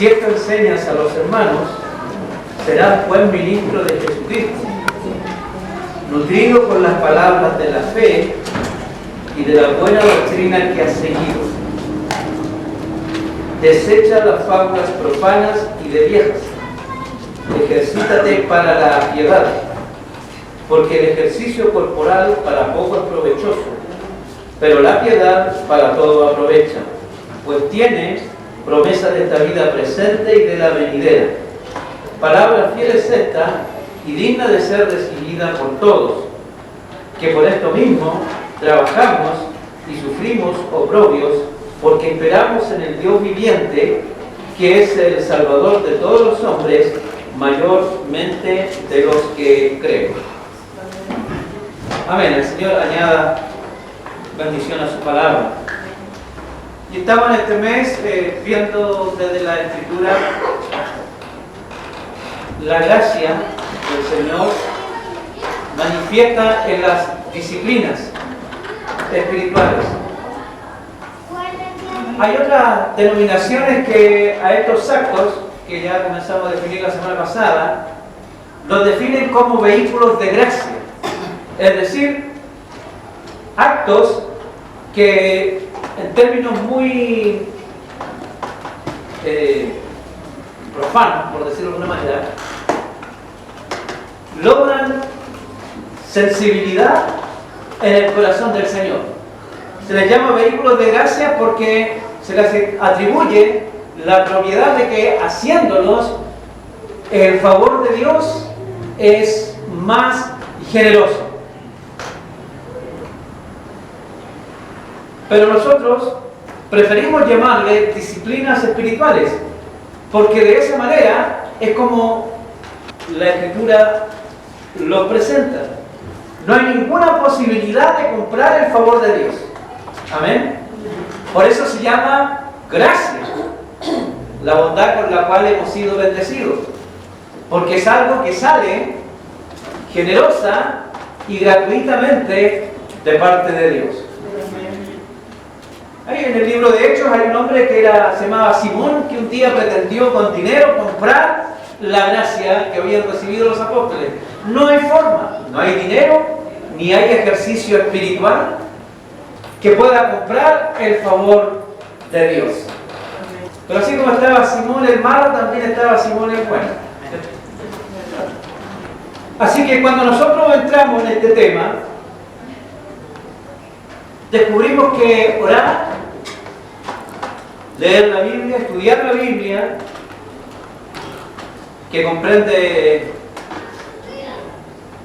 Si esto enseñas a los hermanos, serás buen ministro de Jesucristo, nutrido con las palabras de la fe y de la buena doctrina que has seguido. Desecha las fábulas profanas y de viejas. Ejercítate para la piedad, porque el ejercicio corporal para poco es provechoso, pero la piedad para todo aprovecha, pues tiene promesa de esta vida presente y de la venidera. Palabra fiel es esta y digna de ser recibida por todos, que por esto mismo trabajamos y sufrimos oprobios, porque esperamos en el Dios viviente, que es el Salvador de todos los hombres, mayormente de los que creen. Amén. El Señor añada bendición a su palabra. Y estamos en este mes viendo desde la Escritura la gracia del Señor manifiesta en las disciplinas espirituales. Hay otras denominaciones que a estos actos, que ya comenzamos a definir la semana pasada, los definen como vehículos de gracia. Es decir, actos que en términos muy profanos, por decirlo de alguna manera, logran sensibilidad en el corazón del Señor. Se les llama vehículos de gracia porque se les atribuye la propiedad de que haciéndolos el favor de Dios es más generoso. Pero nosotros preferimos llamarle disciplinas espirituales, porque de esa manera es como la Escritura lo presenta. No hay ninguna posibilidad de comprar el favor de Dios. Amén. Por eso se llama gracia, la bondad con la cual hemos sido bendecidos, porque es algo que sale generosa y gratuitamente de parte de Dios. Ahí en el libro de Hechos hay un hombre que se llamaba Simón, que un día pretendió con dinero comprar la gracia que habían recibido los apóstoles. No hay forma, no hay dinero, ni hay ejercicio espiritual que pueda comprar el favor de Dios. Pero así como estaba Simón el malo, también estaba Simón el bueno. Así que cuando nosotros entramos en este tema, descubrimos que orar, leer la Biblia, estudiar la Biblia, que comprende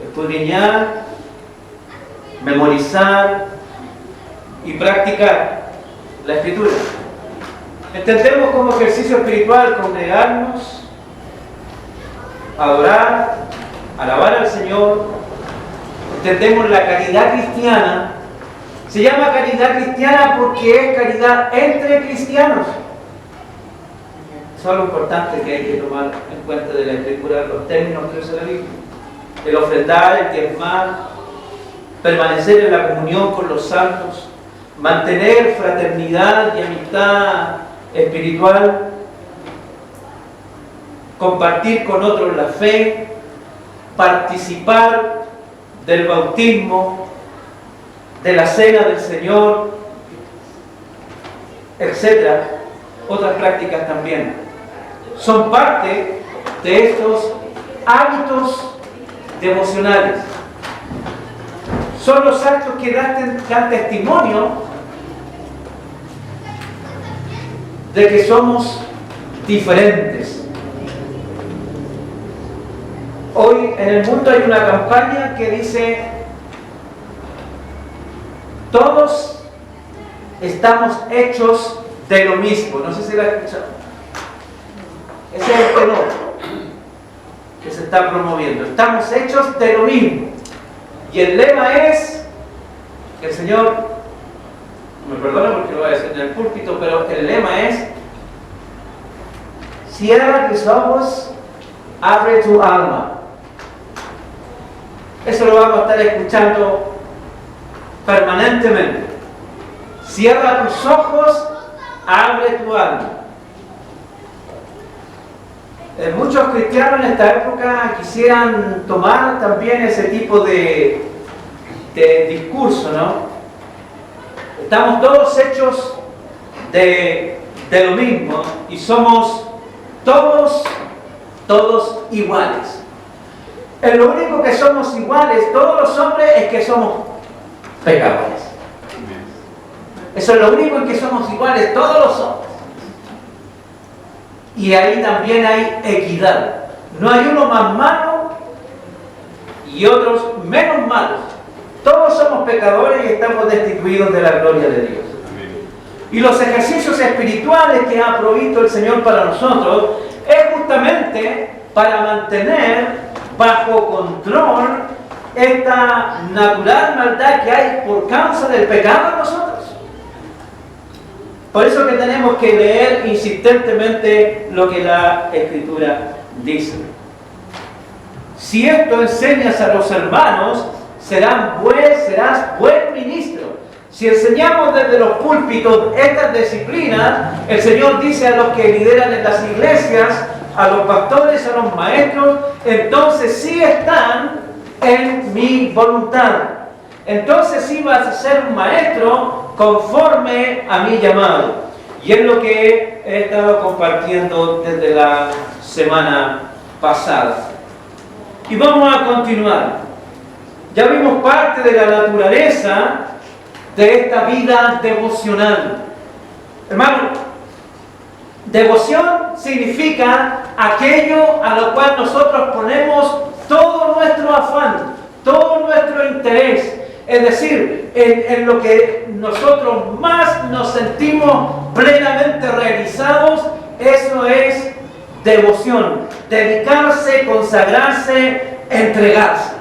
escudriñar, memorizar y practicar la Escritura. Entendemos como ejercicio espiritual congregarnos, adorar, alabar al Señor. Entendemos la caridad cristiana. Se llama caridad cristiana porque es caridad entre cristianos. Eso es lo importante que hay que tomar en cuenta de la Escritura, los términos que usa la Biblia. El ofrendar, el diezmar, permanecer en la comunión con los santos, mantener fraternidad y amistad espiritual, compartir con otros la fe, participar del bautismo, de la cena del Señor, etc. Otras prácticas también. Son parte de estos hábitos devocionales. Son los actos que dan testimonio de que somos diferentes. Hoy en el mundo hay una campaña que dice: todos estamos hechos de lo mismo. No sé si la han escuchado. Ese es el tenor que se está promoviendo. Estamos hechos de lo mismo. Y el lema es, que el Señor, me perdona porque lo voy a decir en el púlpito, pero el lema es: cierra tus ojos, abre tu alma. Eso lo vamos a estar escuchando permanentemente. Cierra tus ojos, abre tu alma. Muchos cristianos en esta época quisieran tomar también ese tipo de discurso, ¿no? Estamos todos hechos de lo mismo y somos todos iguales. Lo único que somos iguales, todos los hombres, es que somos pecadores. Eso es lo único en que somos iguales, todos los hombres. Y ahí también hay equidad. No hay uno más malo y otros menos malos. Todos somos pecadores y estamos destituidos de la gloria de Dios. Y los ejercicios espirituales que ha provisto el Señor para nosotros es justamente para mantener bajo control esta natural maldad que hay por causa del pecado en nosotros. Por eso que tenemos que leer insistentemente lo que la Escritura dice. Si esto enseñas a los hermanos, serás buen ministro. Si enseñamos desde los púlpitos estas disciplinas, el Señor dice a los que lideran en las iglesias, a los pastores, a los maestros, entonces sí están en mi voluntad. Entonces sí vas a ser un maestro conforme a mi llamado. Y es lo que he estado compartiendo desde la semana pasada. Y vamos a continuar. Ya vimos parte de la naturaleza de esta vida devocional. Hermano, devoción significa aquello a lo cual nosotros ponemos todo nuestro afán, todo nuestro interés. Es decir, en lo que nosotros más nos sentimos plenamente realizados, eso es devoción. Dedicarse, consagrarse, entregarse.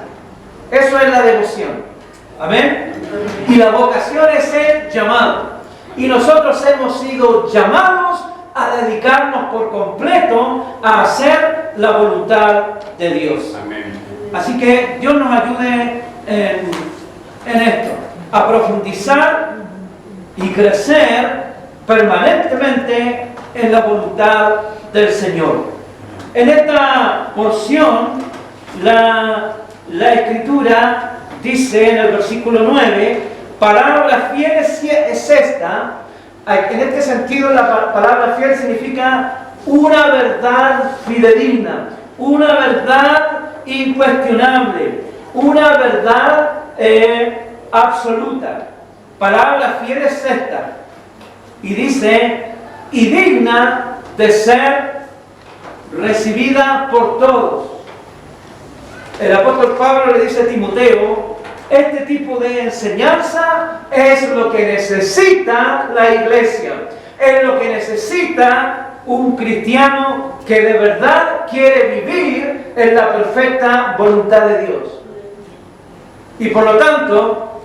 Eso es la devoción. Amén. Y la vocación es el llamado. Y nosotros hemos sido llamados a dedicarnos por completo a hacer la voluntad de Dios. Amén. Así que Dios nos ayude en esto, a profundizar y crecer permanentemente en la voluntad del Señor. En esta porción, la Escritura dice en el versículo 9, palabra fiel es esta. En este sentido, la palabra fiel significa una verdad fidedigna, una verdad incuestionable, una verdad absoluta. Palabra fiel es esta. Y dice, y digna de ser recibida por todos. El apóstol Pablo le dice a Timoteo, este tipo de enseñanza es lo que necesita la iglesia, es lo que necesita un cristiano que de verdad quiere vivir en la perfecta voluntad de Dios. Y por lo tanto,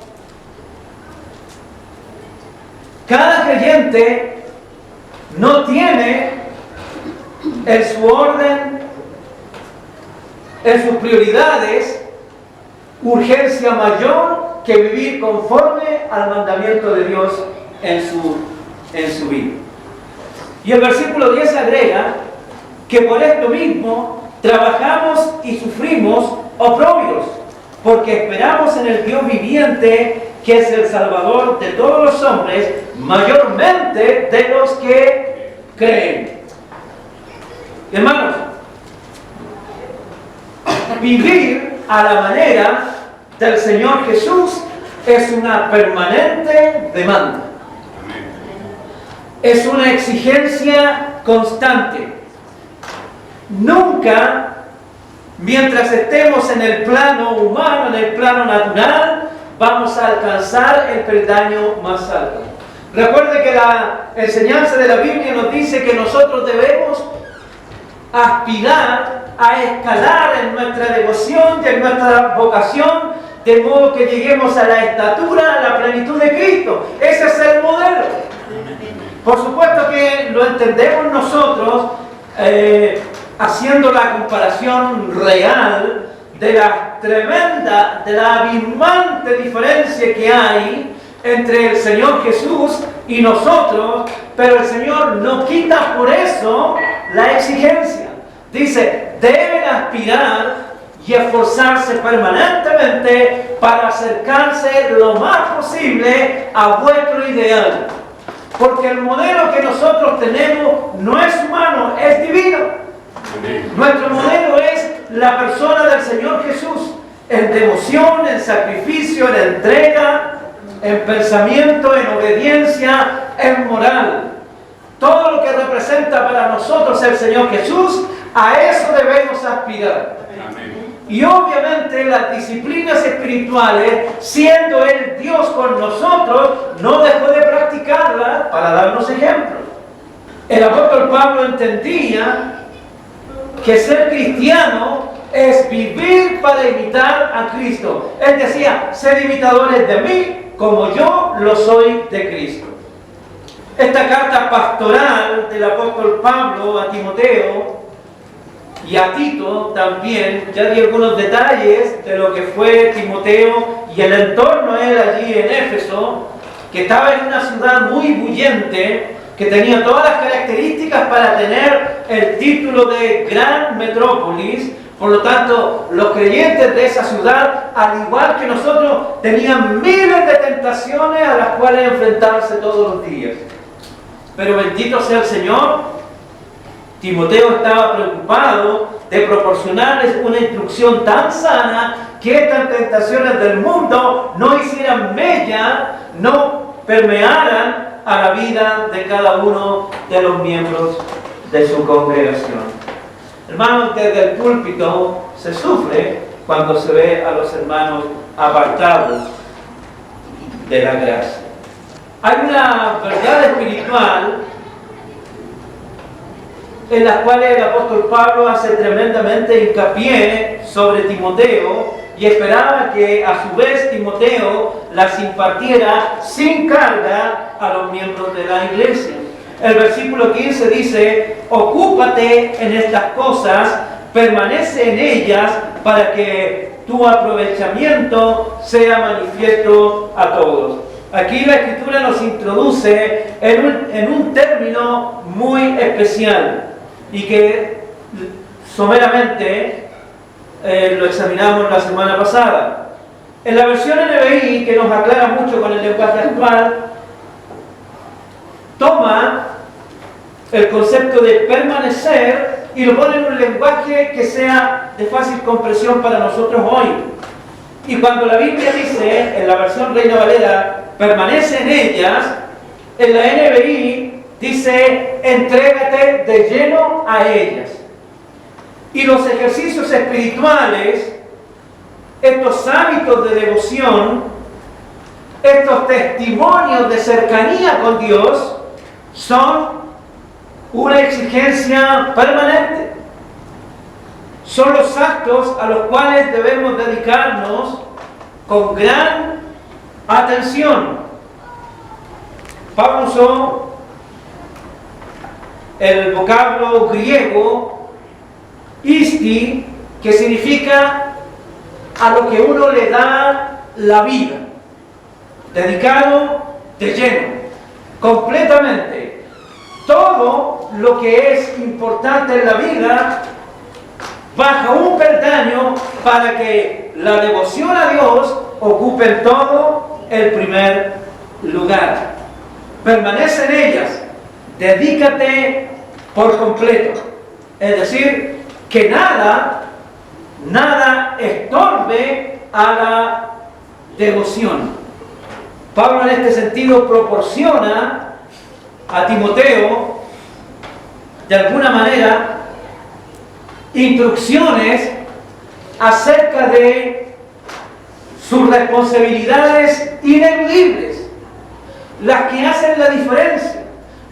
cada creyente no tiene en su orden, en sus prioridades, urgencia mayor que vivir conforme al mandamiento de Dios en su vida. Y el versículo 10 agrega que por esto mismo trabajamos y sufrimos oprobios, porque esperamos en el Dios viviente, que es el Salvador de todos los hombres, mayormente de los que creen. Hermanos, vivir a la manera del Señor Jesús es una permanente demanda. Es una exigencia constante. Nunca, mientras estemos en el plano humano, en el plano natural, vamos a alcanzar el peldaño más alto. Recuerde que la enseñanza de la Biblia nos dice que nosotros debemos aspirar a escalar en nuestra devoción y en nuestra vocación, de modo que lleguemos a la estatura, a la plenitud de Cristo. Ese es el modelo. Por supuesto que lo entendemos nosotros haciendo la comparación real de la tremenda, de la abismante diferencia que hay entre el Señor Jesús y nosotros, pero el Señor no quita por eso la exigencia. Dice, deben aspirar y esforzarse permanentemente para acercarse lo más posible a vuestro ideal. Porque el modelo que nosotros tenemos no es humano, es divino. Nuestro modelo es la persona del Señor Jesús, en devoción, en sacrificio, en entrega, en pensamiento, en obediencia, en moral. Todo lo que representa para nosotros el Señor Jesús, a eso debemos aspirar. Amén. Y obviamente las disciplinas espirituales, siendo Él Dios con nosotros, no dejó de practicarlas para darnos ejemplo. El apóstol Pablo entendía que ser cristiano es vivir para imitar a Cristo. Él decía, ser imitadores de mí como yo lo soy de Cristo. Esta carta pastoral del apóstol Pablo a Timoteo y a Tito también, ya di algunos detalles de lo que fue Timoteo y el entorno de él allí en Éfeso, que estaba en una ciudad muy bullente, que tenía todas las características para tener el título de gran metrópolis. Por lo tanto, los creyentes de esa ciudad, al igual que nosotros, tenían miles de tentaciones a las cuales enfrentarse todos los días. Pero bendito sea el Señor, Timoteo estaba preocupado de proporcionarles una instrucción tan sana que estas tentaciones del mundo no hicieran mella, no permearan a la vida de cada uno de los miembros de su congregación. Hermanos, desde el púlpito se sufre cuando se ve a los hermanos apartados de la gracia. Hay una verdad espiritual en la cual el apóstol Pablo hace tremendamente hincapié sobre Timoteo y esperaba que a su vez Timoteo las impartiera sin carga a los miembros de la iglesia. El versículo 15 dice, ocúpate en estas cosas, permanece en ellas para que tu aprovechamiento sea manifiesto a todos. Aquí la Escritura nos introduce en un término muy especial y que someramente lo examinamos la semana pasada. En la versión NBI, que nos aclara mucho con el lenguaje actual, toma el concepto de permanecer y lo pone en un lenguaje que sea de fácil comprensión para nosotros hoy. Y cuando la Biblia dice, en la versión Reina Valera, permanece en ellas, en la NBI dice, entrégate de lleno a ellas. Y los ejercicios espirituales, estos hábitos de devoción, estos testimonios de cercanía con Dios, son una exigencia permanente. Son los actos a los cuales debemos dedicarnos con gran atención. Pablo usó el vocablo griego isti, que significa a lo que uno le da la vida, dedicado de lleno, completamente. Todo lo que es importante en la vida baja un peldaño para que la devoción a Dios ocupe en todo el primer lugar. Permanece en ellas, dedícate por completo. Es decir, que nada estorbe a la devoción. Pablo en este sentido proporciona a Timoteo, de alguna manera, instrucciones acerca de sus responsabilidades ineludibles, las que hacen la diferencia,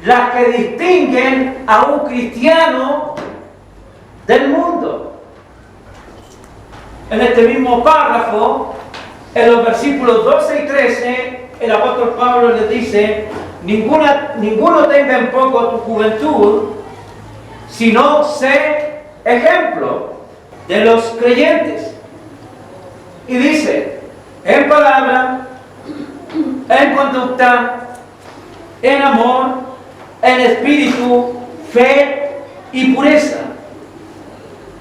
las que distinguen a un cristiano del mundo. En este mismo párrafo, en los versículos 12 y 13, el apóstol Pablo les dice, ninguno tenga en poco tu juventud, sino sé ejemplo de los creyentes. Y dice, en palabra, en conducta, en amor, en espíritu, fe y pureza.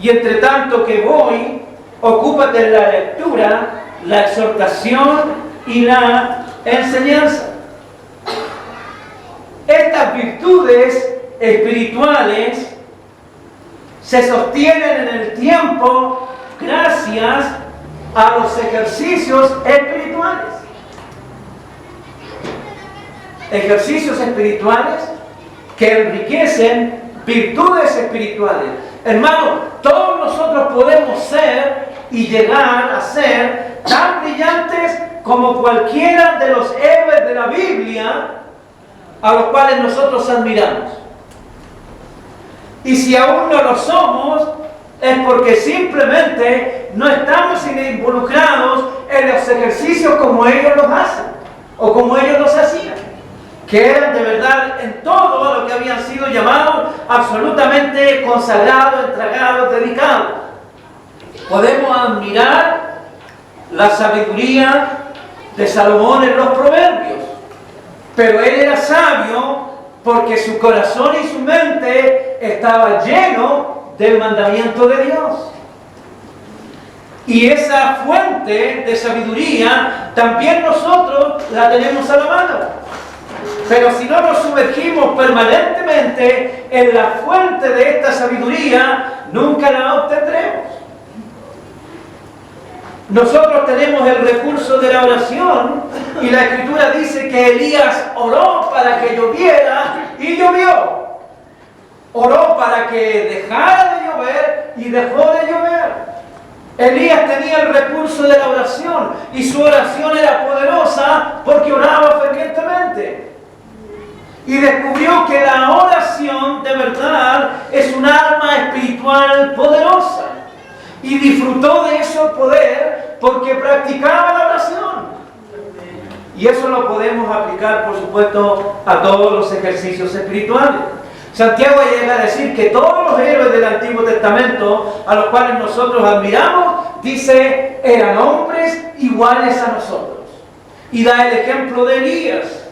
Y entre tanto que voy, ocúpate en la lectura, la exhortación y la enseñanza. Estas virtudes espirituales se sostienen en el tiempo gracias a los ejercicios espirituales. Ejercicios espirituales que enriquecen virtudes espirituales. Hermanos, todos nosotros podemos ser y llegar a ser tan brillantes como cualquiera de los héroes de la Biblia a los cuales nosotros admiramos. Y si aún no lo somos, es porque simplemente no estamos involucrados en los ejercicios como ellos los hacen, o como ellos los hacían, que eran de verdad en todo lo que habían sido llamados absolutamente consagrados, entregados, dedicados. Podemos admirar la sabiduría de Salomón en los Proverbios, pero él era sabio porque su corazón y su mente estaba lleno del mandamiento de Dios. Y esa fuente de sabiduría también nosotros la tenemos a la mano. Pero si no nos sumergimos permanentemente en la fuente de esta sabiduría, nunca la obtendremos. Nosotros tenemos el recurso de la oración y la Escritura dice que Elías oró para que lloviera y llovió. Oró para que dejara de llover y dejó de llover. Elías tenía el recurso de la oración y su oración era poderosa porque oraba fervientemente. Y descubrió que la oración de verdad es un arma espiritual poderosa. Y disfrutó de ese poder porque practicaba la oración. Y eso lo podemos aplicar, por supuesto, a todos los ejercicios espirituales. Santiago llega a decir que todos los héroes del Antiguo Testamento, a los cuales nosotros admiramos, dice, eran hombres iguales a nosotros. Y da el ejemplo de Elías.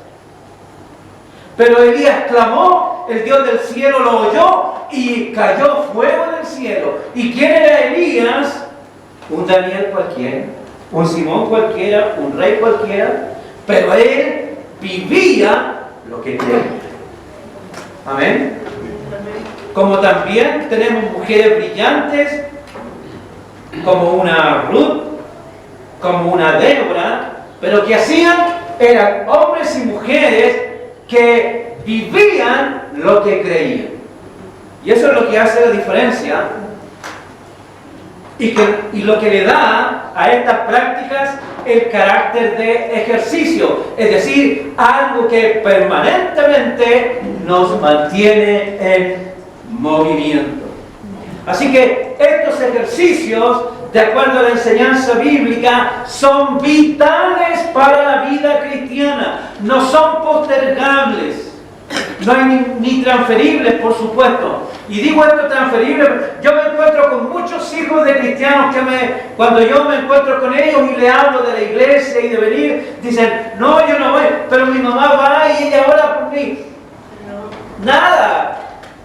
Pero Elías clamó, el Dios del cielo lo oyó y cayó fuego del cielo. ¿Y quién era Elías? Un Daniel cualquiera, un Simón cualquiera, un rey cualquiera, pero él vivía lo que creía. Amén. Como también tenemos mujeres brillantes, como una Ruth, como una Débora, pero que hacían, eran hombres y mujeres que vivían lo que creían. Y eso es lo que hace la diferencia y lo que le da a estas prácticas el carácter de ejercicio, es decir, algo que permanentemente nos mantiene en movimiento. Así que estos ejercicios, de acuerdo a la enseñanza bíblica, son vitales para la vida cristiana, no son postergables, no hay ni transferibles, por supuesto. Y digo esto transferible, yo me encuentro con muchos hijos de cristianos que cuando yo me encuentro con ellos y le hablo de la iglesia y de venir, dicen, no, yo no voy, pero mi mamá va y ella ora por mí. Nada,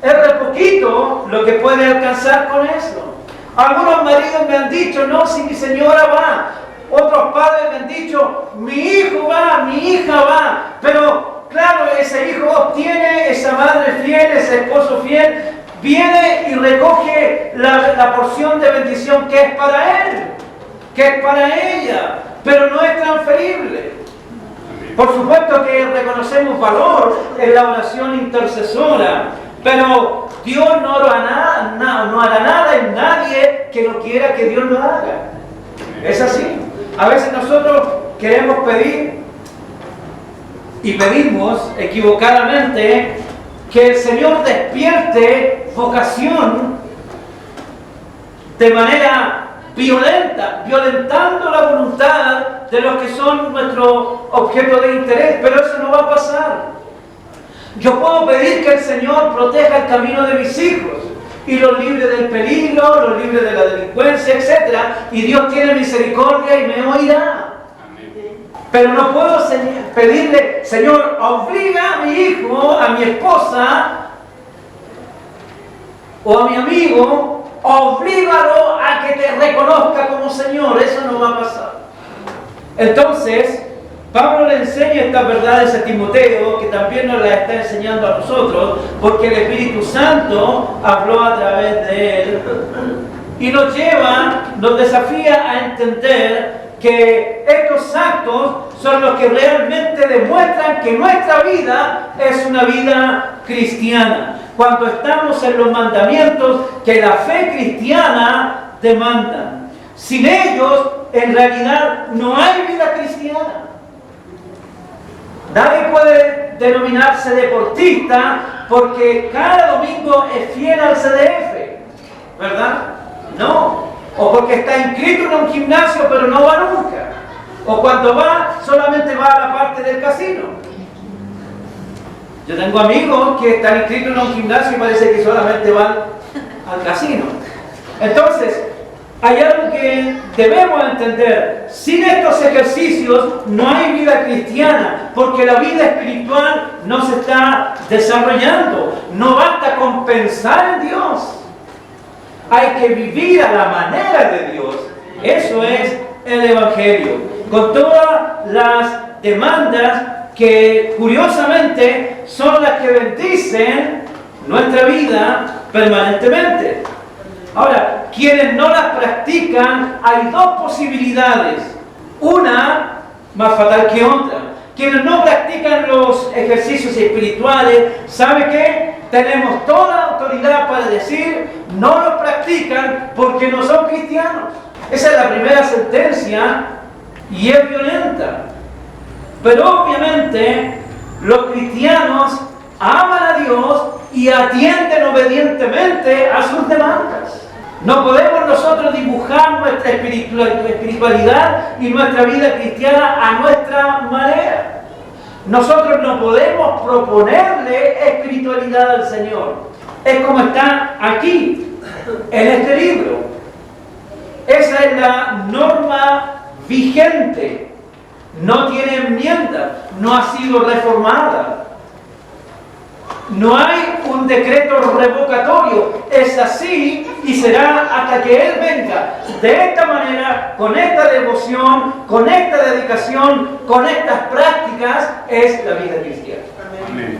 es re poquito lo que puede alcanzar con eso. Algunos maridos me han dicho, no, si mi señora va. Otros padres me han dicho, mi hijo va, mi hija va. Pero claro, ese hijo obtiene, esa madre fiel, ese esposo fiel, viene y recoge la porción de bendición que es para él, que es para ella, pero no es transferible. Por supuesto que reconocemos valor en la oración intercesora, pero Dios no hará nada en nadie que no quiera que Dios lo haga. Es así. A veces nosotros queremos pedir y pedimos equivocadamente que el Señor despierte vocación de manera violenta, violentando la voluntad de los que son nuestro objeto de interés, pero eso no va a pasar. Yo puedo pedir que el Señor proteja el camino de mis hijos y los libre del peligro, los libre de la delincuencia, etc. Y Dios tiene misericordia y me oirá. Pero no puedo pedirle, Señor, obliga a mi hijo, a mi esposa o a mi amigo oblígalo a que te reconozca como Señor. Eso no va a pasar. Entonces, Pablo le enseña estas verdades a Timoteo, que también nos las está enseñando a nosotros, porque el Espíritu Santo habló a través de él. Y nos desafía a entender que estos actos son los que realmente demuestran que nuestra vida es una vida cristiana. Cuando estamos en los mandamientos que la fe cristiana demanda. Sin ellos, en realidad, no hay vida cristiana. Nadie puede denominarse deportista porque cada domingo es fiel al CDF, ¿verdad? No. O porque está inscrito en un gimnasio pero no va nunca. O cuando va, solamente va a la parte del casino. Yo tengo amigos que están inscritos en un gimnasio y parece que solamente van al casino. Entonces, hay algo que debemos entender. Sin estos ejercicios no hay vida cristiana, porque la vida espiritual no se está desarrollando. No basta con pensar en Dios. Hay que vivir a la manera de Dios. Eso es el Evangelio. Con todas las demandas que curiosamente son las que bendicen nuestra vida permanentemente. Ahora, quienes no las practican, hay dos posibilidades. Una más fatal que otra. Quienes no practican los ejercicios espirituales, ¿sabe qué? Tenemos toda la autoridad para decir, no los practican porque no son cristianos. Esa es la primera sentencia y es violenta. Pero obviamente los cristianos aman a Dios y atienden obedientemente a sus demandas. No podemos nosotros dibujar nuestra espiritualidad y nuestra vida cristiana a nuestra manera. Nosotros no podemos proponerle espiritualidad al Señor. Es como está aquí, en este libro. Esa es la norma vigente. No tiene enmienda, no ha sido reformada. No hay un decreto revocatorio. Es así y será hasta que Él venga. De esta manera, con esta devoción, con esta dedicación, con estas prácticas, es la vida cristiana. Amén.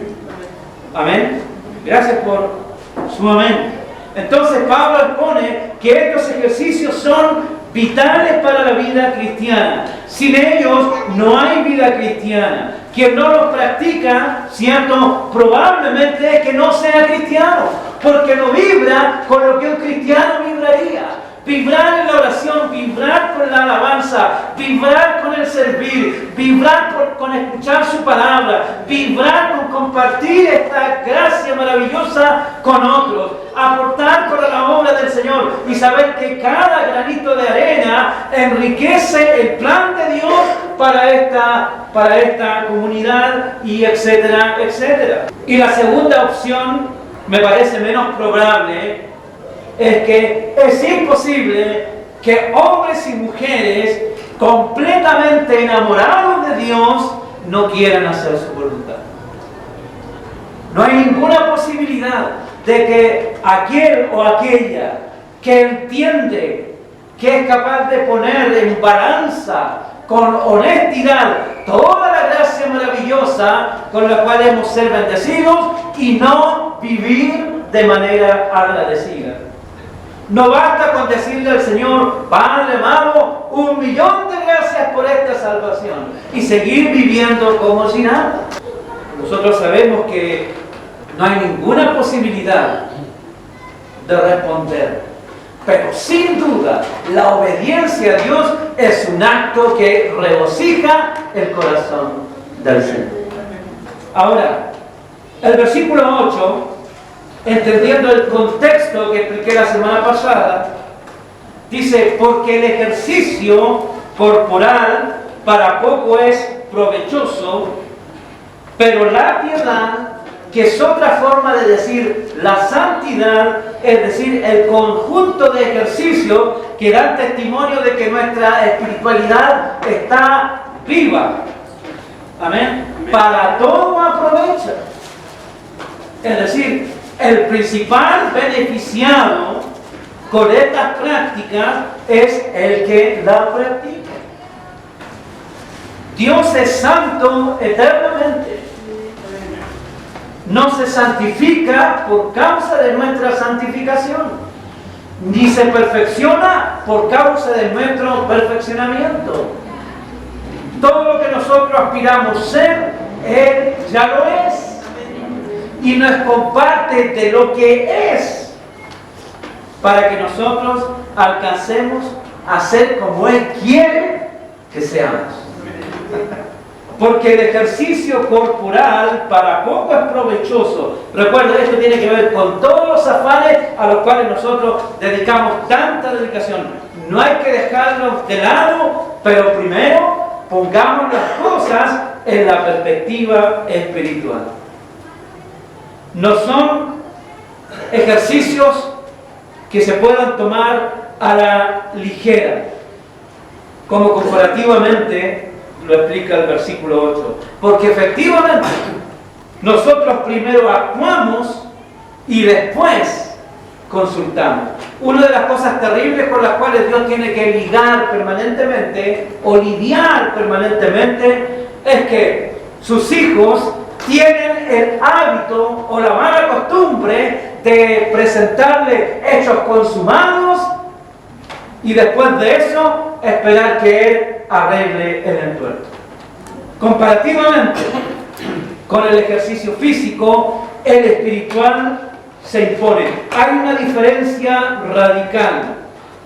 Amén. Gracias por su amén. Entonces Pablo expone que estos ejercicios son vitales para la vida cristiana. Sin ellos no hay vida cristiana. Quien no los practica, ¿cierto? Probablemente es que no sea cristiano, porque no vibra con lo que un cristiano vibraría. Vibrar en la oración, vibrar con la alabanza, vibrar con el servir, vibrar con escuchar su palabra, vibrar con compartir esta gracia maravillosa con otros, aportar para la obra del Señor y saber que cada granito de arena enriquece el plan de Dios para esta comunidad y etcétera, etcétera. Y la segunda opción me parece menos probable. Es que es imposible que hombres y mujeres completamente enamorados de Dios no quieran hacer su voluntad. No hay ninguna posibilidad de que aquel o aquella que entiende, que es capaz de poner en balanza con honestidad toda la gracia maravillosa con la cual hemos ser bendecidos y no vivir de manera agradecida. No basta con decirle al Señor, Padre amado, 1.000.000 de gracias por esta salvación y seguir viviendo como si nada. Nosotros sabemos que no hay ninguna posibilidad de responder, pero sin duda la obediencia a Dios es un acto que regocija el corazón del Señor. Ahora, el versículo 8, entendiendo el contexto que expliqué la semana pasada, dice, porque el ejercicio corporal para poco es provechoso, pero la piedad, que es otra forma de decir la santidad, es decir, el conjunto de ejercicios que dan testimonio de que nuestra espiritualidad está viva. Amén. Para todo aprovecha. Es decir, el principal beneficiado con estas prácticas es el que la practica. Dios es santo eternamente. No se santifica por causa de nuestra santificación, ni se perfecciona por causa de nuestro perfeccionamiento. Todo lo que nosotros aspiramos ser, Él ya lo es. Y nos comparte de lo que es, para que nosotros alcancemos a ser como Él quiere que seamos. Porque el ejercicio corporal para poco es provechoso. Recuerda, esto tiene que ver con todos los afanes a los cuales nosotros dedicamos tanta dedicación. No hay que dejarlos de lado, pero primero pongamos las cosas en la perspectiva espiritual. No son ejercicios que se puedan tomar a la ligera, como comparativamente lo explica el versículo 8. Porque efectivamente nosotros primero actuamos y después consultamos. Una de las cosas terribles con las cuales Dios tiene que lidiar permanentemente o lidiar permanentemente es que sus hijos tienen el hábito o la mala costumbre de presentarle hechos consumados y después de eso esperar que Él arregle el entuerto. Comparativamente con el ejercicio físico, el espiritual se impone. Hay una diferencia radical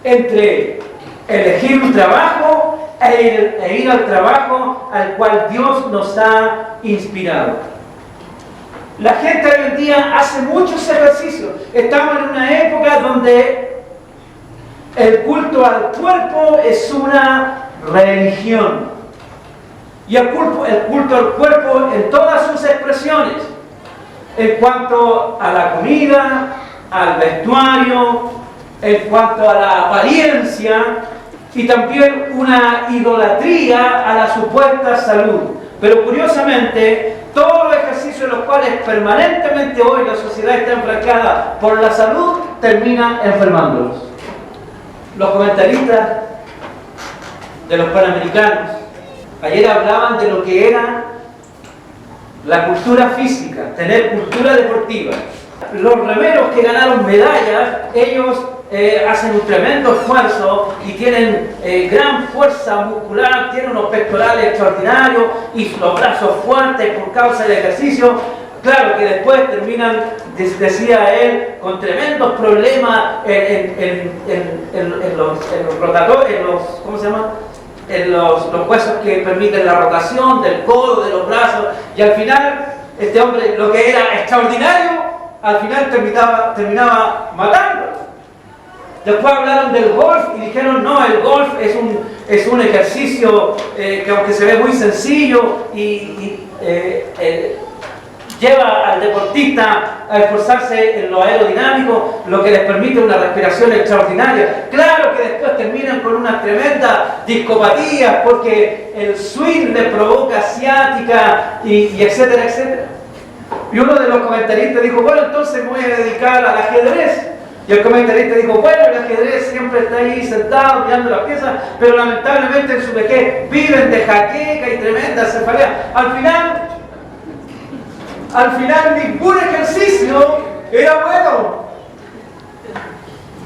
entre elegir un trabajo e ir al trabajo al cual Dios nos ha inspirado. La gente hoy en día hace muchos ejercicios. Estamos en una época donde el culto al cuerpo es una religión. Y el culto al cuerpo en todas sus expresiones, en cuanto a la comida, al vestuario, en cuanto a la apariencia, y también una idolatría a la supuesta salud. Pero curiosamente, todos los ejercicios en los cuales permanentemente hoy la sociedad está enfrascada por la salud, terminan enfermándolos. Los comentaristas de los Panamericanos ayer hablaban de lo que era la cultura física, tener cultura deportiva. Los remeros que ganaron medallas, ellos hacen un tremendo esfuerzo y tienen gran fuerza muscular, tienen unos pectorales extraordinarios y los brazos fuertes por causa del ejercicio. Claro que después terminan, decía él, con tremendos problemas en los rotatorios, ¿cómo se llama? En los huesos que permiten la rotación del codo, de los brazos, y al final este hombre, lo que era extraordinario, al final terminaba matando. Después hablaron del golf y dijeron, no, el golf es un ejercicio que aunque se ve muy sencillo lleva al deportista a esforzarse en lo aerodinámico, lo que les permite una respiración extraordinaria. Claro que después terminan con una tremenda discopatía porque el swing le provoca ciática y etcétera, etcétera. Y uno de los comentaristas dijo, bueno, entonces me voy a dedicar al ajedrez. Y el comentarista dijo, bueno, el ajedrez siempre está ahí sentado mirando las piezas, pero lamentablemente en su vejez viven de jaqueca y tremenda cefalea. Al final ningún ejercicio era bueno.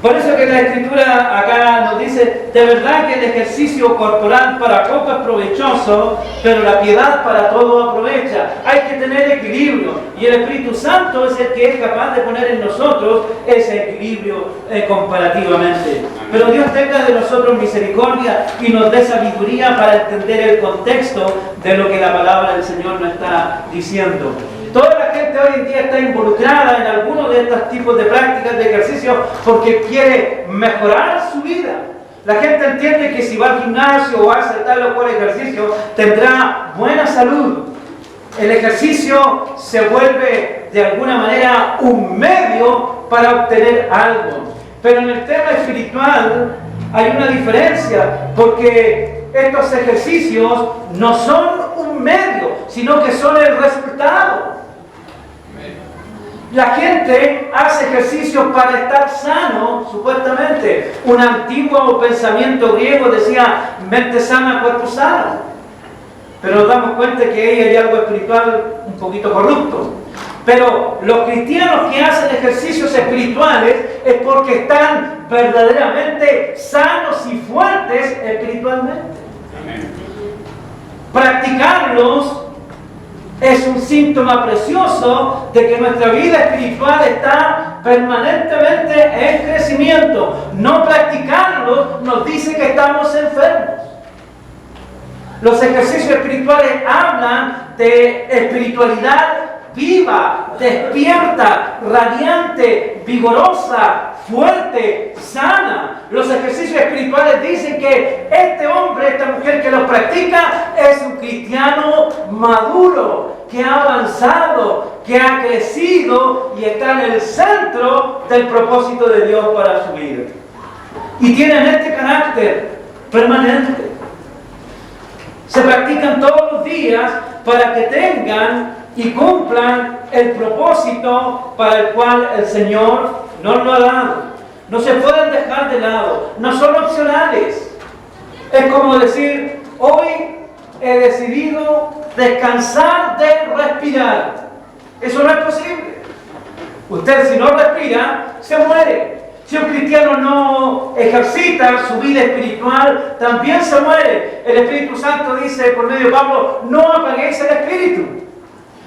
Por eso que la Escritura acá nos dice, de verdad que el ejercicio corporal para poco es provechoso, pero la piedad para todo aprovecha. Hay que tener equilibrio, y el Espíritu Santo es el que es capaz de poner en nosotros ese equilibrio comparativamente. Pero Dios tenga de nosotros misericordia y nos dé sabiduría para entender el contexto de lo que la palabra del Señor nos está diciendo. Toda la gente hoy en día está involucrada en alguno de estos tipos de prácticas de ejercicio porque quiere mejorar su vida. La gente entiende que si va al gimnasio o hace tal o cual ejercicio, tendrá buena salud. El ejercicio se vuelve de alguna manera un medio para obtener algo. Pero en el tema espiritual hay una diferencia, porque estos ejercicios no son un medio, sino que son el resultado. La gente hace ejercicios para estar sano, supuestamente. Un antiguo pensamiento griego decía, mente sana, cuerpo sano. Pero nos damos cuenta que ahí hay algo espiritual un poquito corrupto. Pero los cristianos que hacen ejercicios espirituales es porque están verdaderamente sanos y fuertes espiritualmente. Amén. Practicarlos es un síntoma precioso de que nuestra vida espiritual está permanentemente en crecimiento. No practicarlos nos dice que estamos enfermos. Los ejercicios espirituales hablan de espiritualidad viva, despierta, radiante, vigorosa, fuerte, sana. Los ejercicios espirituales dicen que este hombre, esta mujer que los practica, es un cristiano maduro, que ha avanzado, que ha crecido y está en el centro del propósito de Dios para su vida. Y tienen este carácter permanente. Se practican todos los días para que tengan y cumplan el propósito para el cual el Señor nos lo ha dado. No se pueden dejar de lado, no son opcionales. Es como decir, hoy he decidido descansar de respirar. Eso no es posible. Usted, si no respira, se muere. Si un cristiano no ejercita su vida espiritual, también se muere. El Espíritu Santo dice por medio de Pablo, no apaguéis el Espíritu.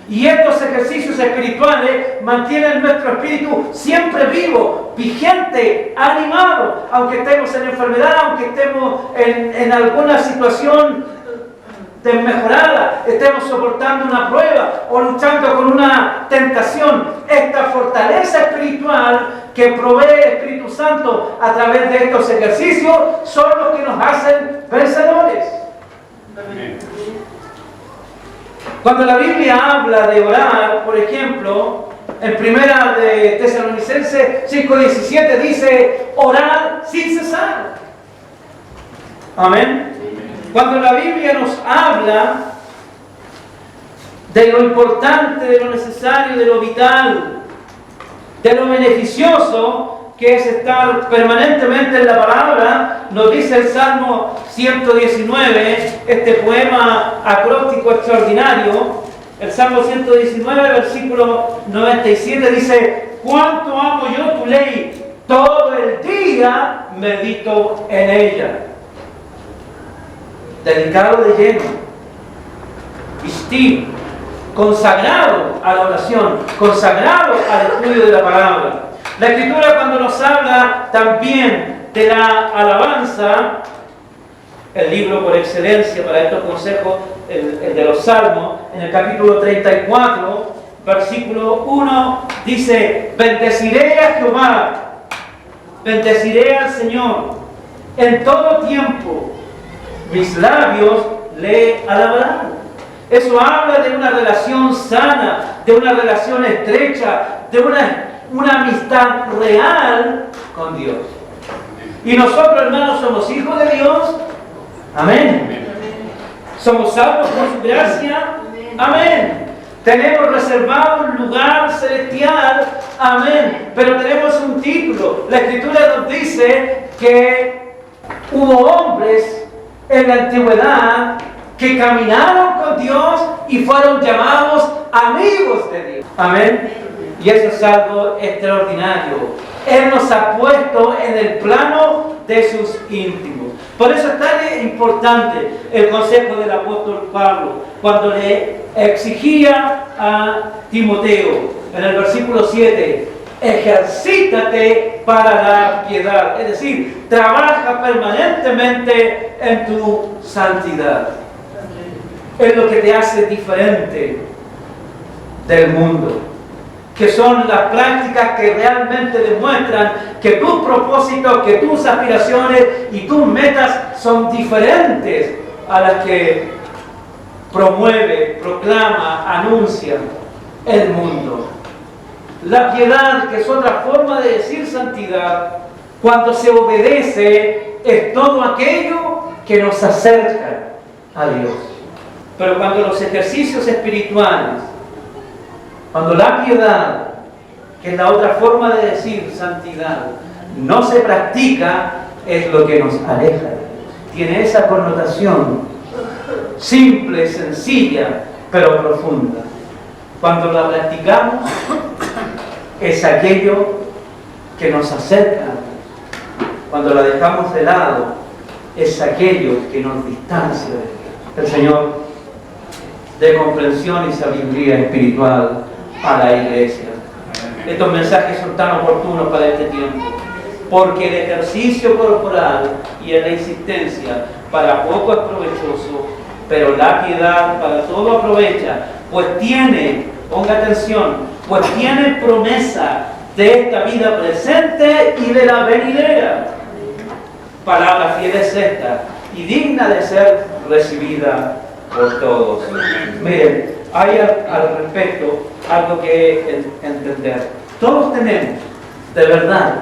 Y estos ejercicios espirituales mantienen nuestro espíritu siempre vivo, vigente, animado, aunque estemos en enfermedad, aunque estemos en alguna situación desmejorada, estemos soportando una prueba o luchando con una tentación. Esta fortaleza espiritual que provee el Espíritu Santo a través de estos ejercicios son los que nos hacen vencedores. Amén. Cuando la Biblia habla de orar, por ejemplo, en primera de Tesalonicenses 5:17 dice, orar sin cesar. Amén. Cuando la Biblia nos habla de lo importante, de lo necesario, de lo vital, de lo beneficioso que es estar permanentemente en la palabra, nos dice el Salmo 119, este poema acróstico extraordinario. El Salmo 119, versículo 97 dice, cuánto amo yo tu ley, todo el día medito en ella. Dedicado de lleno, Ishti, consagrado a la oración, consagrado al estudio de la palabra. La Escritura, cuando nos habla también de la alabanza, el libro por excelencia para estos consejos, el de los Salmos, en el capítulo 34, versículo 1, dice, bendeciré a Jehová, bendeciré al Señor, en todo tiempo mis labios le alabarán. Eso habla de una relación sana, de una relación estrecha, de una amistad real con Dios. Y nosotros, hermanos, somos hijos de Dios. Amén. Somos salvos por su gracia. Amén. Tenemos reservado un lugar celestial. Amén. Pero tenemos un título. La Escritura nos dice que hubo hombres en la antigüedad que caminaron con Dios y fueron llamados amigos de Dios. Amén. Y eso es algo extraordinario. Él nos ha puesto en el plano de sus íntimos. Por eso es tan importante el consejo del apóstol Pablo cuando le exigía a Timoteo en el versículo 7, ejercítate para la piedad. Es decir, trabaja permanentemente en tu santidad. Es lo que te hace diferente del mundo, que son las prácticas que realmente demuestran que tus propósitos, que tus aspiraciones y tus metas son diferentes a las que promueve, proclama, anuncia el mundo. La piedad, que es otra forma de decir santidad, cuando se obedece, es todo aquello que nos acerca a Dios. Pero cuando los ejercicios espirituales, cuando la piedad que es la otra forma de decir santidad, no se practica, es lo que nos aleja de Dios. Tiene esa connotación simple, sencilla, pero profunda. Cuando la practicamos, es aquello que nos acerca. Cuando la dejamos de lado, es aquello que nos distancia de Dios. El Señor dé comprensión y sabiduría espiritual a la iglesia. Estos mensajes son tan oportunos para este tiempo, porque el ejercicio corporal y la insistencia para poco es provechoso, pero la piedad para todo aprovecha, pues tiene, ponga atención, pues tiene promesa de esta vida presente y de la venidera. Palabra fiel es esta y digna de ser recibida por todos. Miren, hay al respecto algo que entender. Todos tenemos, de verdad,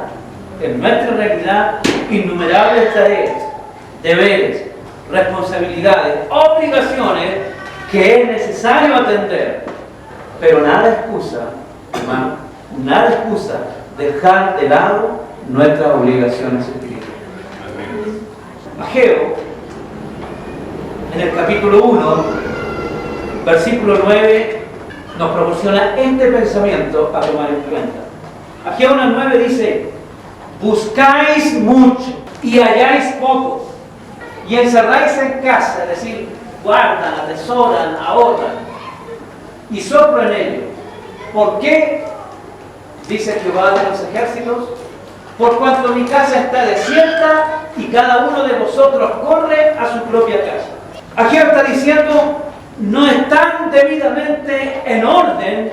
en nuestra realidad, innumerables tareas, deberes, responsabilidades, obligaciones que es necesario atender. Pero nada excusa, hermano, nada excusa dejar de lado nuestras obligaciones espirituales. Ageo, en el capítulo 1, versículo 9, nos proporciona este pensamiento a tomar en cuenta. Ageo 1:9 dice: buscáis mucho y halláis poco, y encerráis en casa, es decir, guardan, atesoran, ahorran, y soplo en ello. ¿Por qué? Dice Jehová de los ejércitos: por cuanto mi casa está desierta y cada uno de vosotros corre a su propia casa. Aquí está diciendo, no están debidamente en orden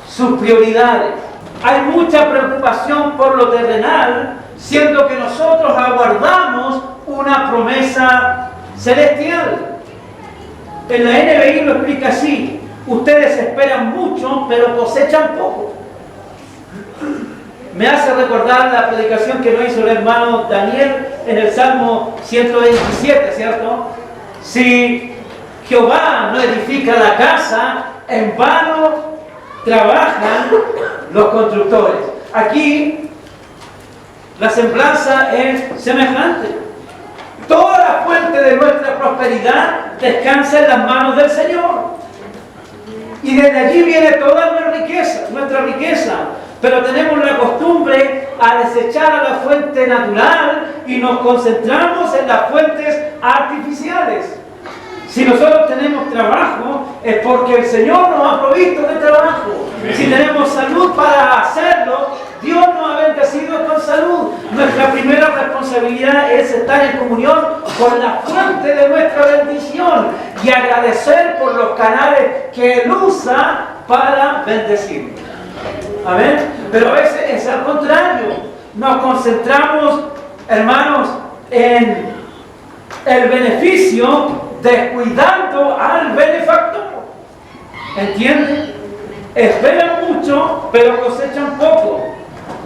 sus prioridades. Hay mucha preocupación por lo terrenal, siendo que nosotros aguardamos una promesa celestial. En la NBI lo explica así: ustedes esperan mucho, pero cosechan poco. Me hace recordar la predicación que nos hizo el hermano Daniel en el Salmo 127, ¿cierto? Si Jehová no edifica la casa, en vano trabajan los constructores. Aquí la semblanza es semejante. Toda la fuente de nuestra prosperidad descansa en las manos del Señor. Y desde allí viene toda nuestra riqueza. Pero tenemos la costumbre a desechar a la fuente natural y nos concentramos en las fuentes artificiales. Si nosotros tenemos trabajo, es porque el Señor nos ha provisto de trabajo. Si tenemos salud para hacerlo, Dios nos ha bendecido con salud. Nuestra primera responsabilidad es estar en comunión con la fuente de nuestra bendición y agradecer por los canales que Él usa para bendecirnos. Amén. Pero a veces es al contrario. Nos concentramos, hermanos, en el beneficio, descuidando al benefactor. ¿Entienden? Esperan mucho, pero cosechan poco.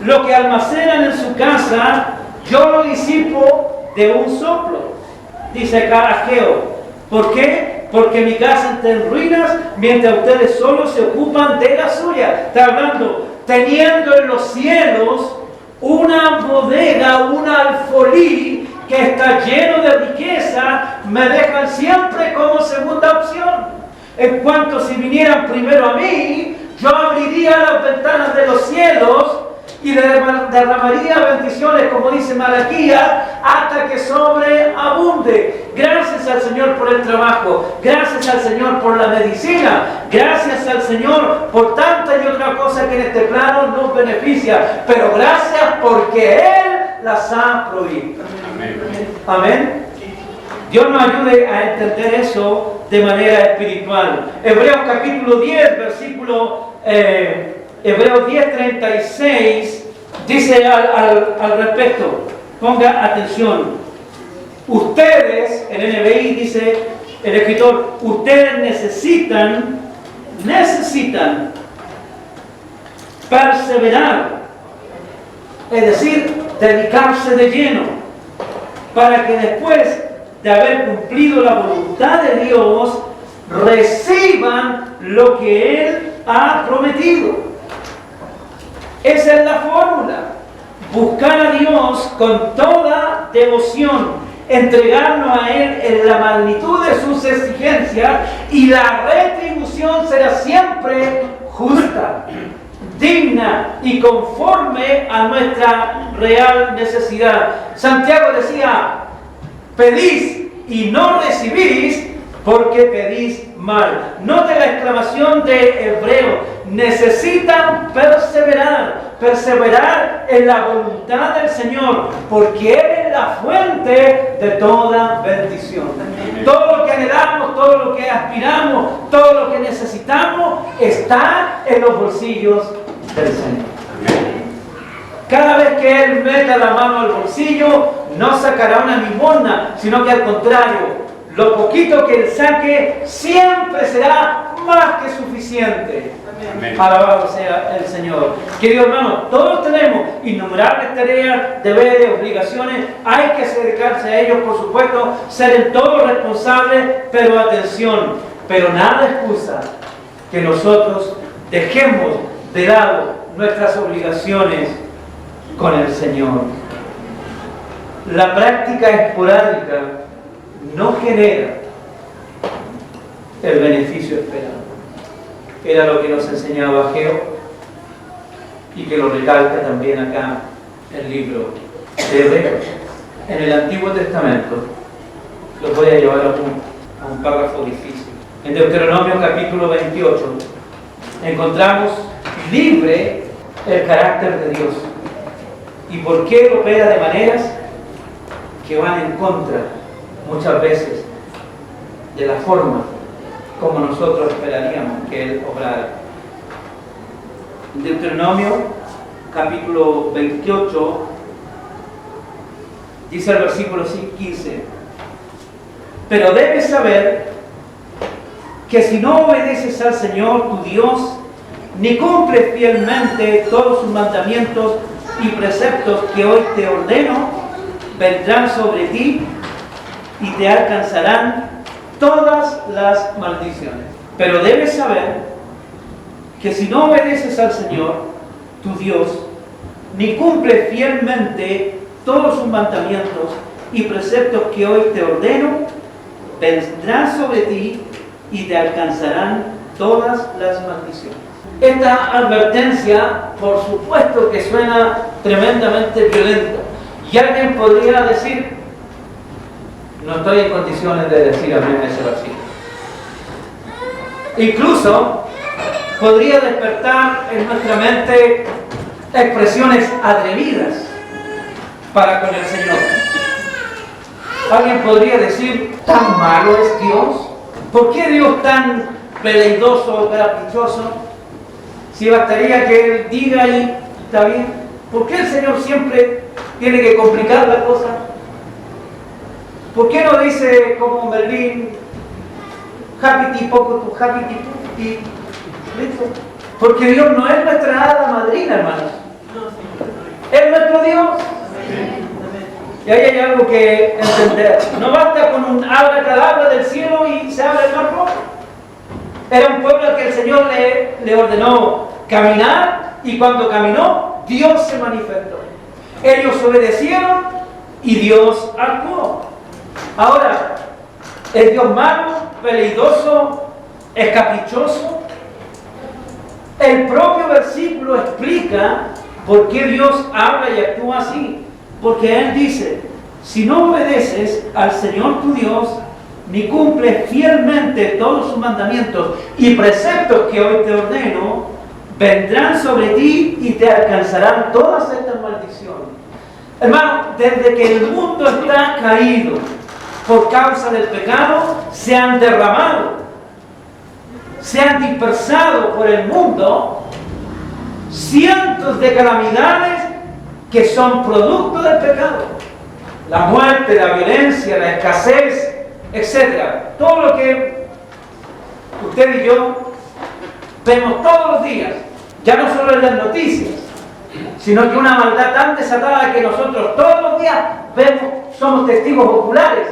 Lo que almacenan en su casa, yo lo disipo de un soplo. Dice acá Ageo. ¿Por qué? Porque mi casa está en ruinas, mientras ustedes solo se ocupan de la suya. Está hablando, teniendo en los cielos una bodega, un alfolí que está lleno de riqueza, me dejan siempre como segunda opción. En cuanto si vinieran primero a mí, yo abriría las ventanas de los cielos y derramaría bendiciones, como dice Malaquías, hasta que sobreabunde. Gracias al Señor por el trabajo, gracias al Señor por la medicina, gracias al Señor por tanta y otra cosa que en este plano nos beneficia, pero gracias porque Él las ha provisto. Amén. Amén. Dios nos ayude a entender eso de manera espiritual. Hebreos capítulo 10, versículo Hebreos 10:36 dice al respecto, ponga atención, ustedes, en NBI dice el escritor, ustedes necesitan perseverar, es decir, dedicarse de lleno, para que después de haber cumplido la voluntad de Dios, reciban lo que Él ha prometido. Esa es la fórmula. Buscar a Dios con toda devoción, entregarnos a Él en la magnitud de sus exigencias, y la retribución será siempre justa, digna y conforme a nuestra real necesidad. Santiago decía: pedís y no recibís porque pedís mal. Note la exclamación de Hebreo: necesitan perseverar en la voluntad del Señor, porque Él es la fuente de toda bendición. Todo lo que anhelamos, todo lo que aspiramos, todo lo que necesitamos está en los bolsillos del Señor. Cada vez que Él meta la mano al bolsillo, no sacará una limosna, sino que al contrario, lo poquito que Él saque siempre será más que suficiente. Amén. Alabado sea el Señor. Querido hermano, todos tenemos innumerables tareas, deberes, obligaciones. Hay que dedicarse a ellos, por supuesto, ser en todo responsables, pero atención, pero nada excusa que nosotros dejemos de lado nuestras obligaciones con el Señor. La práctica esporádica no genera el beneficio esperado. Era lo que nos enseñaba Ageo y que lo recalca también acá el libro de Hebreos. En el Antiguo Testamento, los voy a llevar a un párrafo difícil. En Deuteronomio capítulo 28 encontramos libre el carácter de Dios. ¿Y por qué Él opera de maneras que van en contra muchas veces de la forma como nosotros esperaríamos que Él obrara? En Deuteronomio capítulo 28 dice el versículo 15: pero debes saber que si no obedeces al Señor tu Dios, ni cumples fielmente todos sus mandamientos y preceptos que hoy te ordeno, vendrán sobre ti y te alcanzarán todas las maldiciones. Pero debes saber que si no obedeces al Señor, tu Dios, ni cumples fielmente todos sus mandamientos y preceptos que hoy te ordeno, vendrán sobre ti y te alcanzarán todas las maldiciones. Esta advertencia, por supuesto que suena tremendamente violenta. Y alguien podría decir: no estoy en condiciones de decir amén a ese versículo. Incluso podría despertar en nuestra mente expresiones atrevidas para con el Señor. Alguien podría decir: ¿tan malo es Dios? ¿Por qué Dios tan veleidoso o caprichoso? Si bastaría que Él diga y está bien. ¿Por qué el Señor siempre tiene que complicar la cosa? ¿Por qué no dice como Merlín, happy poco tu happy y listo? Porque Dios no es nuestra hada madrina, hermanos. Es nuestro Dios. Y ahí hay algo que entender. No basta con un abracadabra del cielo y se abre el mar rojo. Era un pueblo al que el Señor le ordenó caminar, y cuando caminó, Dios se manifestó. Ellos obedecieron y Dios actuó. Ahora, ¿es Dios malo, veleidoso, es caprichoso? El propio versículo explica por qué Dios habla y actúa así. Porque Él dice: si no obedeces al Señor tu Dios, ni cumples fielmente todos sus mandamientos y preceptos que hoy te ordeno, vendrán sobre ti y te alcanzarán todas estas maldiciones. Hermano, desde que el mundo está caído por causa del pecado, se han derramado, se han dispersado por el mundo cientos de calamidades que son producto del pecado. La muerte, la violencia, la escasez, etc. Todo lo que usted y yo vemos todos los días, ya no solo en las noticias, sino que una maldad tan desatada que nosotros todos los días vemos, somos testigos oculares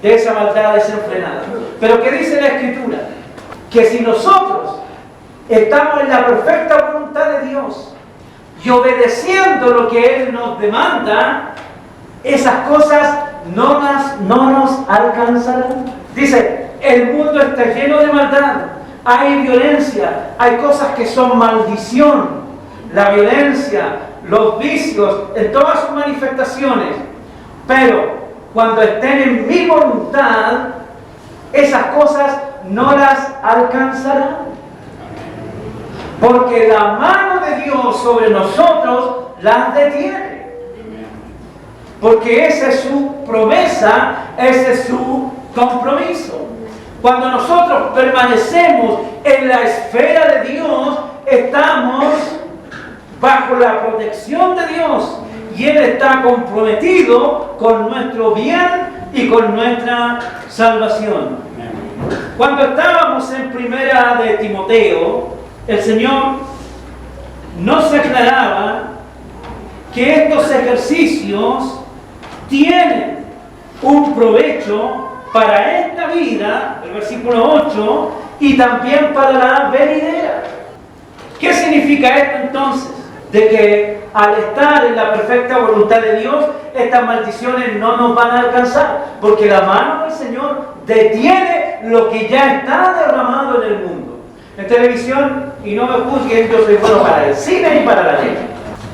de esa maldad desenfrenada. Pero ¿qué dice la Escritura? Que si nosotros estamos en la perfecta voluntad de de Dios y obedeciendo lo que Él nos demanda, esas cosas no nos alcanzarán. Dice, el mundo está lleno de maldad, hay violencia, hay cosas que son maldición, la violencia, los vicios, en todas sus manifestaciones. Pero cuando estén en mi voluntad, esas cosas no las alcanzarán. Porque la mano de Dios sobre nosotros las detiene. Porque esa es su promesa, ese es su compromiso. Cuando nosotros permanecemos en la esfera de Dios, estamos bajo la protección de Dios y Él está comprometido con nuestro bien y con nuestra salvación. Cuando estábamos en primera de Timoteo, el Señor nos aclaraba que estos ejercicios tienen un provecho para esta vida, el versículo 8, y también para la venidera. ¿Qué significa esto entonces? De que al estar en la perfecta voluntad de Dios, estas maldiciones no nos van a alcanzar, porque la mano del Señor detiene lo que ya está derramado en el mundo. En televisión, y no me juzguen, yo soy bueno para el cine y para la ley,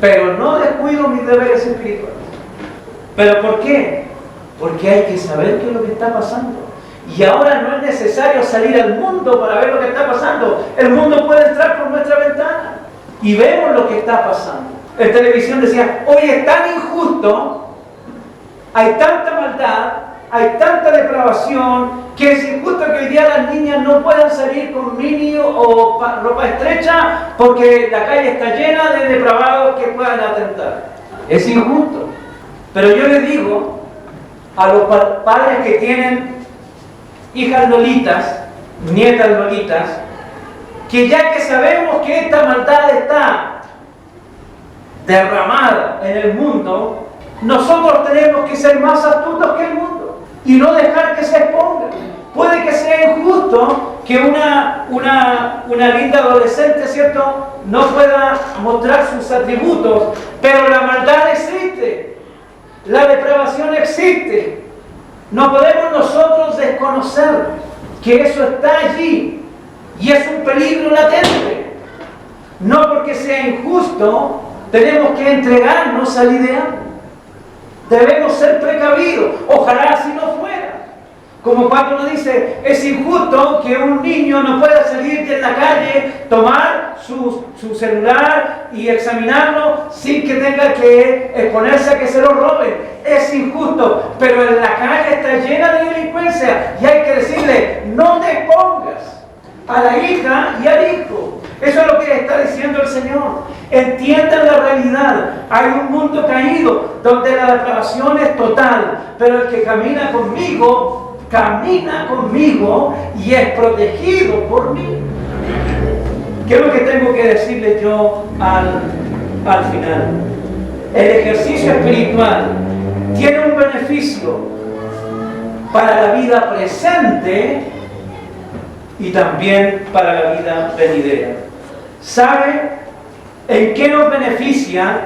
pero no descuido mis deberes espirituales. ¿Pero por qué? Porque hay que saber qué es lo que está pasando. Y ahora no es necesario salir al mundo para ver lo que está pasando. El mundo puede entrar por nuestra ventana y vemos lo que está pasando. En televisión decía, hoy es tan injusto, hay tanta maldad, hay tanta depravación, que es injusto que hoy día las niñas no puedan salir con mini o ropa estrecha porque la calle está llena de depravados que puedan atentar. Es injusto. Pero yo les digo a los padres que tienen hijas lolitas, nietas lolitas, que ya que sabemos que esta maldad está derramada en el mundo, nosotros tenemos que ser más astutos que el mundo y no dejar que se exponga. Puede que sea injusto que una linda adolescente, ¿cierto?, no pueda mostrar sus atributos, pero la maldad existe, la depravación existe. No podemos nosotros desconocer que eso está allí y es un peligro latente. No porque sea injusto tenemos que entregarnos al ideal. Debemos ser precavidos. Ojalá si no fuera. Como cuando uno dice, es injusto que un niño no pueda salir de la calle, tomar su celular y examinarlo sin que tenga que exponerse a que se lo roben. Es injusto, pero en la calle está llena de delincuencia y hay que decirle, no te expongas a la hija y al hijo. Eso es lo que está diciendo el Señor. Entiendan la realidad. Hay un mundo caído donde la depravación es total, pero el que camina conmigo y es protegido por mí. ¿Qué es lo que tengo que decirle yo al final? El ejercicio espiritual tiene un beneficio para la vida presente y también para la vida venidera. ¿Sabe en qué nos beneficia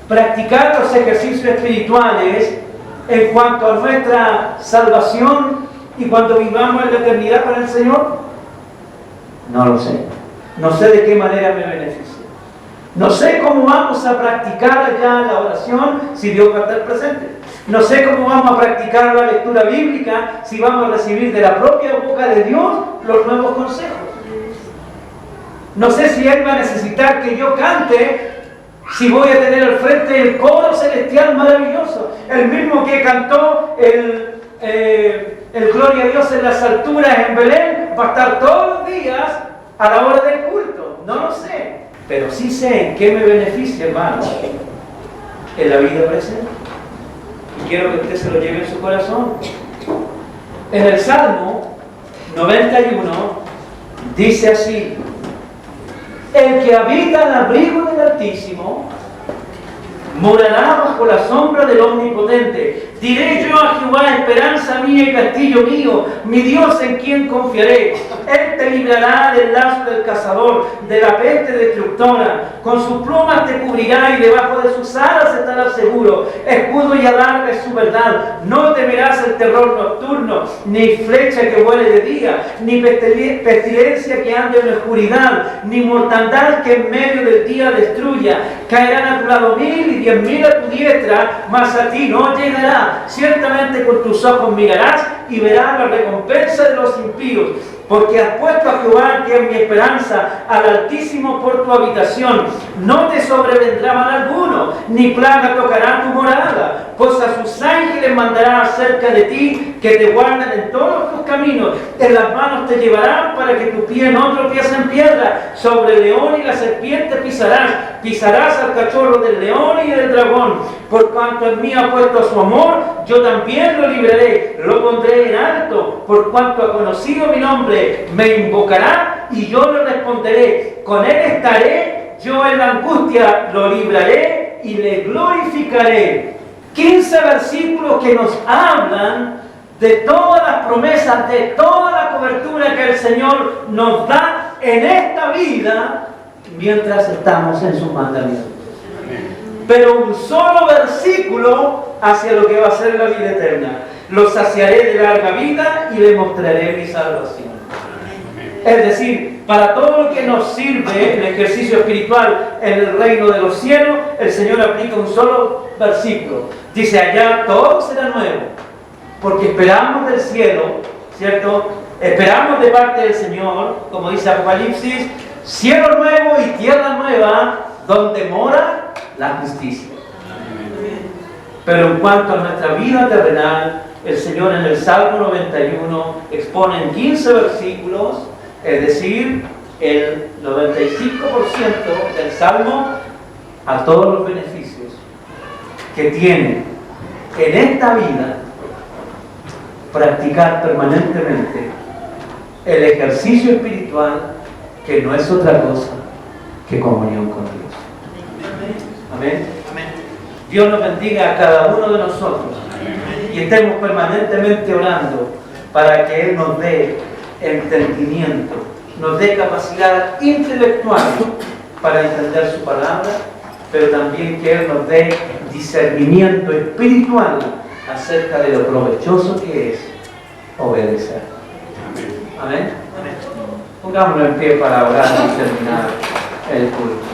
practicar los ejercicios espirituales en cuanto a nuestra salvación y cuando vivamos en la eternidad con el Señor? No lo sé. No sé de qué manera me beneficia. No sé cómo vamos a practicar allá la oración si Dios va a estar presente. No sé cómo vamos a practicar la lectura bíblica si vamos a recibir de la propia boca de Dios los nuevos consejos. No sé si Él va a necesitar que yo cante, si voy a tener al frente el coro celestial maravilloso, el mismo que cantó el Gloria a Dios en las alturas en Belén, va a estar todos los días a la hora del culto. No lo sé, pero sí sé en qué me beneficia, hermano, en la vida presente. Y quiero que usted se lo lleve en su corazón. En el Salmo 91 dice así: el que habita el abrigo del Altísimo morará bajo la sombra del Omnipotente. Diré yo a Jehová, esperanza mía y castillo mío, mi Dios en quien confiaré. Él te librará del lazo del cazador, de la peste destructora. Con sus plumas te cubrirá y debajo de sus alas estarás seguro. Escudo y adarga es su verdad. No temerás el terror nocturno, ni flecha que vuele de día, ni pestilencia que ande en la oscuridad, ni mortandad que en medio del día destruya. Caerán a tu lado 1000 y 10.000 a tu diestra, mas a ti no llegará. Ciertamente con tus ojos mirarás y verás la recompensa de los impíos. Porque has puesto a Jehová, que es mi esperanza, al Altísimo por tu habitación. No te sobrevendrá mal alguno, ni plaga tocará tu morada. Pues a sus ángeles mandará acerca de ti, que te guarden en todos tus caminos. En las manos te llevarán para que tu pie no tropiece en piedra. Sobre el león y la serpiente pisarás. Pisarás al cachorro del león y del dragón. Por cuanto en mí ha puesto su amor, yo también lo libraré. Lo pondré en alto, por cuanto ha conocido mi nombre. Me invocará y yo le responderé. Con él estaré, yo en la angustia lo libraré y le glorificaré. 15 versículos que nos hablan de todas las promesas, de toda la cobertura que el Señor nos da en esta vida mientras estamos en sus mandamientos. Pero un solo versículo hacia lo que va a ser la vida eterna. Lo saciaré de larga vida y le mostraré mi salvación. Es decir, para todo lo que nos sirve el ejercicio espiritual en el reino de los cielos, el Señor aplica un solo versículo. Dice, allá todo será nuevo, porque esperamos del cielo, ¿cierto? Esperamos de parte del Señor, como dice Apocalipsis, cielo nuevo y tierra nueva, donde mora la justicia. Pero en cuanto a nuestra vida terrenal, el Señor en el Salmo 91 expone en 15 versículos, es decir, el 95% del Salmo, a todos los beneficios que tiene en esta vida practicar permanentemente el ejercicio espiritual, que no es otra cosa que comunión con Dios. Amén. Dios nos bendiga a cada uno de nosotros y estemos permanentemente orando para que Él nos dé entendimiento, nos dé capacidad intelectual para entender su palabra, pero también que Él nos dé discernimiento espiritual acerca de lo provechoso que es obedecer. Amén. Pongámonos en pie para orar y terminar el culto.